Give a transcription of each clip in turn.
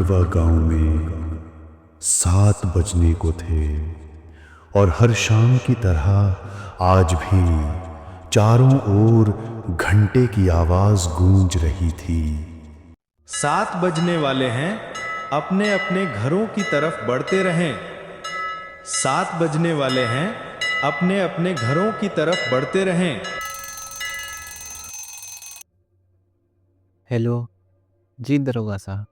खंडवा गांव में 7 बजने को थे और हर शाम की तरह आज भी चारों ओर घंटे की आवाज गूंज रही थी। 7 बजने वाले हैं, अपने अपने घरों की तरफ बढ़ते रहें। 7 बजने वाले हैं, अपने अपने घरों की तरफ बढ़ते रहें। हेलो जी दरोगा साहब।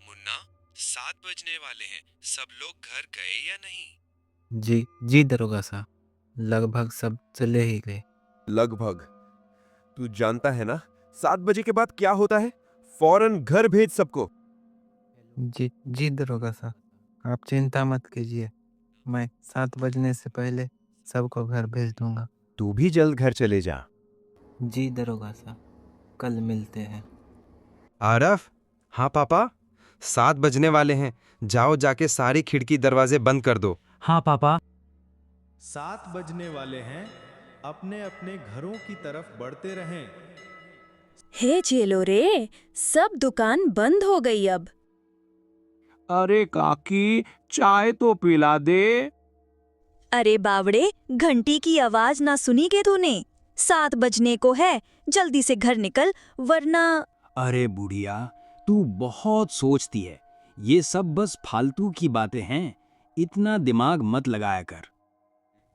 मुन्ना, 7 बजने वाले हैं, सब लोग घर गए या नहीं? जी दरोगा साहब, लगभग सब चले ही गए। लगभग? तू जानता है ना 7 बजे के बाद क्या होता है? फौरन घर भेज सबको। जी दरोगा साहब, आप चिंता मत कीजिए, मैं 7 बजने से पहले सबको घर भेज दूंगा। तू भी जल्द घर चले जा। जी दरोगा साहब, कल मिलते हैं। आरफ, हाँ पापा, 7 बजने वाले हैं, जाओ जाके सारी खिड़की दरवाजे बंद कर दो। हाँ पापा। 7 बजने वाले हैं, अपने अपने घरों की तरफ बढ़ते रहें। हे चेलो रे, सब दुकान बंद हो गई अब। अरे काकी, चाय तो पिला दे। अरे बावड़े, घंटी की आवाज ना सुनी के तूने? 7 बजने को है, जल्दी से घर निकल वरना। अरे बुढ़िया, तू बहुत सोचती है, ये सब बस फालतू की बातें हैं, इतना दिमाग मत लगाया कर।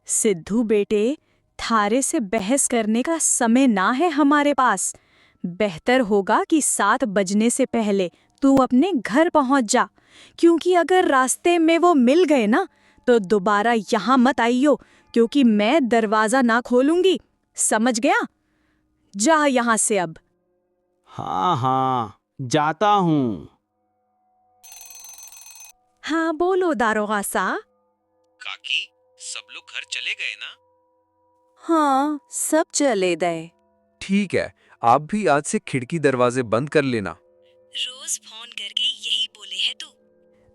सिद्धू बेटे, थारे से बहस करने का समय ना है हमारे पास। बेहतर होगा कि 7 बजने से पहले तू अपने घर पहुंच जा, क्योंकि अगर रास्ते में वो मिल गए ना तो दोबारा यहाँ मत आइयो, क्योंकि मैं दरवाजा ना खोलूंगी, समझ गया? जा यहाँ से अब। हाँ, जाता हूँ। हाँ बोलो दारोगा साहब। काकी, सब लोग घर चले गए ना? हाँ, सब चले गए। ठीक है, आप भी आज से खिड़की दरवाजे बंद कर लेना। रोज फोन करके यही बोले है तू।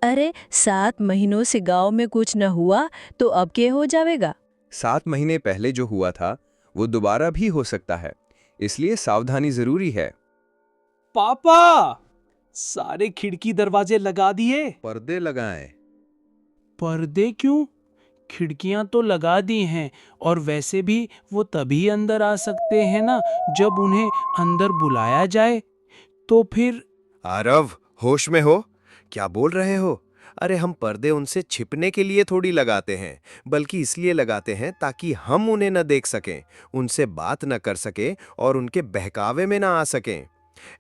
अरे 7 महीनों से गांव में कुछ न हुआ तो अब क्या हो जाएगा? 7 महीने पहले जो हुआ था वो दोबारा भी हो सकता है, इसलिए सावधानी जरूरी है। पापा, सारे खिड़की दरवाजे लगा दिए। पर्दे लगाएं। पर्दे क्यों? खिड़कियां तो लगा दी हैं, और वैसे भी वो तभी अंदर आ सकते हैं ना जब उन्हें अंदर बुलाया जाए। तो फिर आरव, होश में हो? क्या बोल रहे हो? अरे हम पर्दे उनसे छिपने के लिए थोड़ी लगाते हैं, बल्कि इसलिए लगाते हैं ताकि हम उन्हें न देख सकें, उनसे बात न कर सकें और उनके बहकावे में न आ सकें।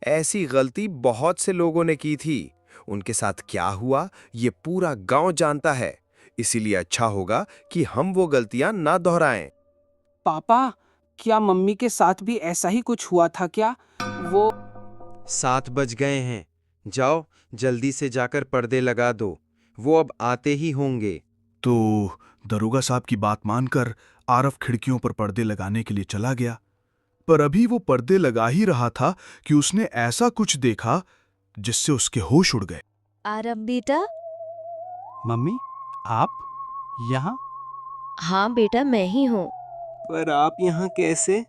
ऐसी गलती बहुत से लोगों ने की थी। उनके साथ क्या हुआ ये पूरा गांव जानता है, इसीलिए अच्छा होगा कि हम वो गलतियां ना दोहराएं। पापा, क्या मम्मी के साथ भी ऐसा ही कुछ हुआ था क्या? वो 7 बज गए हैं, जाओ जल्दी से जाकर पर्दे लगा दो, वो अब आते ही होंगे। तो दरोगा साहब की बात मानकर आरफ खिड़कियों पर पर्दे लगाने के लिए चला गया, पर अभी वो पर्दे लगा ही रहा था कि उसने ऐसा कुछ देखा जिससे उसके होश उड़ गए। आरब बेटा। मम्मी, आप यहाँ? हाँ बेटा, मैं ही हूँ। पर आप यहाँ कैसे?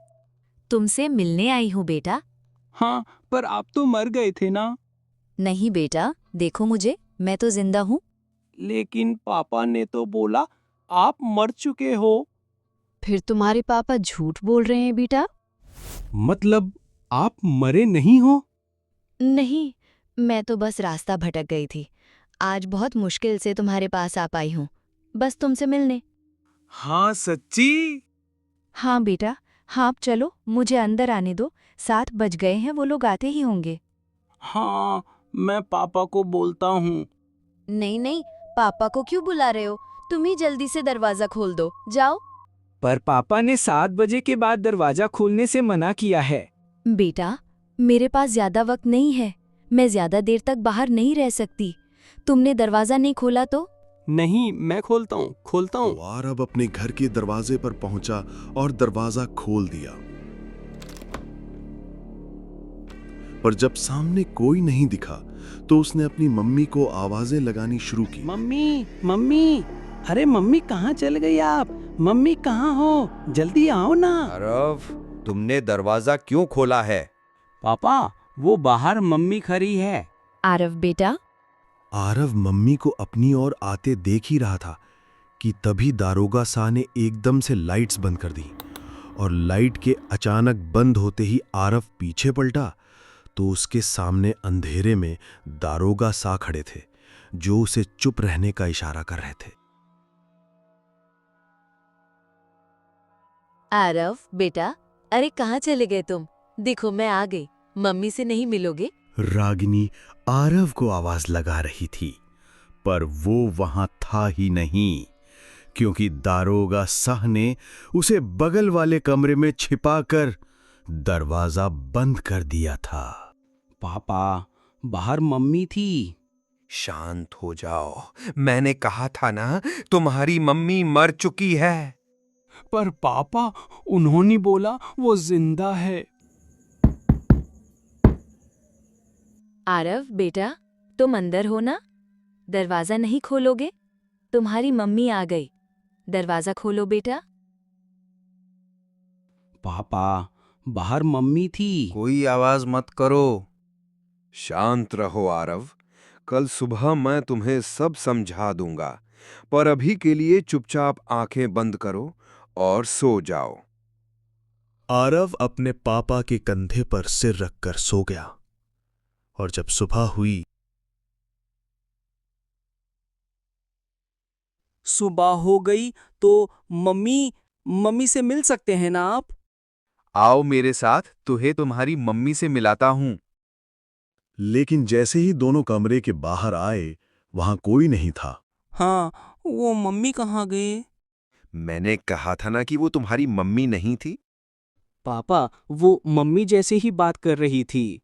तुमसे मिलने आई हूँ बेटा। हाँ, पर आप तो मर गए थे ना? नहीं बेटा, देखो मुझे, मैं तो जिंदा हूँ। लेकिन पापा ने तो बोला आप मर चुके हो। फिर तुम्हारे पापा झूठ बोल रहे हैं बेटा। मतलब आप मरे नहीं हो? नहीं, मैं तो बस रास्ता भटक गई थी। आज बहुत मुश्किल से तुम्हारे पास आ पाई हूँ, बस तुमसे मिलने। हाँ सच्ची? हाँ बेटा, हाँ आप चलो, मुझे अंदर आने दो। 7 बज गए हैं, वो लोग आते ही होंगे। हाँ, मैं पापा को बोलता हूँ। नहीं नहीं, पापा को क्यों बुला रहे हो? तुम ही जल्दी से दरवाजा खोल दो, जाओ। पर पापा ने 7 बजे के बाद दरवाजा खोलने से मना किया है। बेटा, मेरे पास ज्यादा वक्त नहीं है, मैं ज्यादा देर तक बाहर नहीं रह सकती। तुमने दरवाजा नहीं खोला तो? नहीं, मैं खोलता हूँ। तो आरब अपने घर के दरवाजे पर पहुंचा और दरवाजा खोल दिया, पर जब सामने कोई नहीं दिखा तो उसने अपनी मम्मी को आवाजें लगानी शुरू की। मम्मी, अरे मम्मी कहाँ चल गई आप? मम्मी कहाँ हो? जल्दी आओ ना। आरव, तुमने दरवाजा क्यों खोला है? पापा, वो बाहर मम्मी खड़ी है। आरव बेटा, आरव मम्मी को अपनी ओर आते देख ही रहा था कि तभी दारोगा साह ने एकदम से लाइट्स बंद कर दी और लाइट के अचानक बंद होते ही आरव पीछे पलटा तो उसके सामने अंधेरे में दारोगा साह खड़े थे, जो उसे चुप रहने का इशारा कर रहे थे। आरव बेटा, अरे कहाँ चले गए तुम? देखो मैं आ गई, मम्मी से नहीं मिलोगे? रागिनी आरव को आवाज लगा रही थी, पर वो वहां था ही नहीं, क्योंकि दारोगा साह ने उसे बगल वाले कमरे में छिपाकर दरवाजा बंद कर दिया था। पापा, बाहर मम्मी थी। शांत हो जाओ, मैंने कहा था ना तुम्हारी मम्मी मर चुकी है। पर पापा, उन्होंने बोला वो जिंदा है। आरव बेटा, तुम अंदर हो ना? दरवाजा नहीं खोलोगे? तुम्हारी मम्मी आ गई, दरवाजा खोलो बेटा। पापा, बाहर मम्मी थी। कोई आवाज मत करो। शांत रहो आरव, कल सुबह मैं तुम्हें सब समझा दूंगा, पर अभी के लिए चुपचाप आंखें बंद करो और सो जाओ। आरव अपने पापा के कंधे पर सिर रखकर सो गया और जब सुबह हुई, सुबह हो गई तो मम्मी से मिल सकते हैं ना आप? आओ मेरे साथ, तुम्हें तुम्हारी मम्मी से मिलाता हूं। लेकिन जैसे ही दोनों कमरे के बाहर आए, वहां कोई नहीं था। हाँ, वो मम्मी कहाँ गए? मैंने कहा था ना कि वो तुम्हारी मम्मी नहीं थी। पापा, वो मम्मी जैसे ही बात कर रही थी।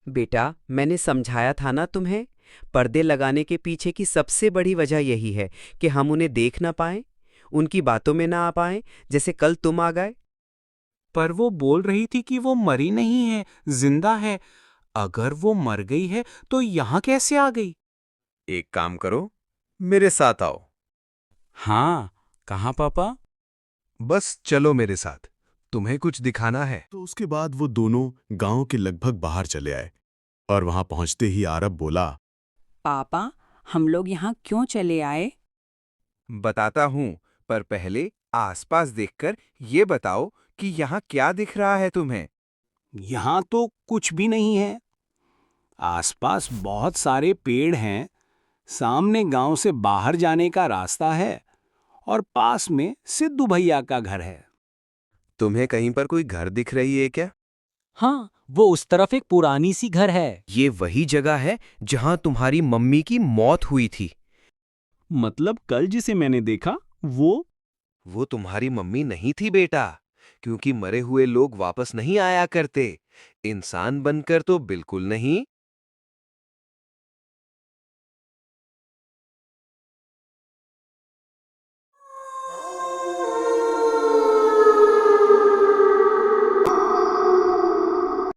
बेटा, मैंने समझाया था ना तुम्हें, पर्दे लगाने के पीछे की सबसे बड़ी वजह यही है कि हम उन्हें देख ना पाएं, उनकी बातों में ना आ पाएं, जैसे कल तुम आ गए। पर वो बोल रही थी कि वो मरी नहीं है, जिंदा है। अगर वो मर गई है तो यहाँ कैसे आ गई? एक काम करो, मेरे साथ आओ। हाँ, कहाँ पापा? बस चलो मेरे साथ, तुम्हें कुछ दिखाना है। तो उसके बाद वो दोनों गांव के लगभग बाहर चले आए और वहां पहुंचते ही आरव बोला, पापा, हम लोग यहाँ क्यों चले आए? बताता हूं, पर पहले आसपास देखकर ये बताओ कि यहाँ क्या दिख रहा है तुम्हें। यहाँ तो कुछ भी नहीं है। आसपास बहुत सारे पेड़ हैं, सामने गांव से बाहर जाने का रास्ता है और पास में सिद्धू भैया का घर है। तुम्हें कहीं पर कोई घर दिख रही है क्या? हाँ, वो उस तरफ एक पुरानी सी घर है। ये वही जगह है जहां तुम्हारी मम्मी की मौत हुई थी। मतलब कल जिसे मैंने देखा वो तुम्हारी मम्मी नहीं थी बेटा, क्योंकि मरे हुए लोग वापस नहीं आया करते। इंसान बनकर तो बिल्कुल नहीं।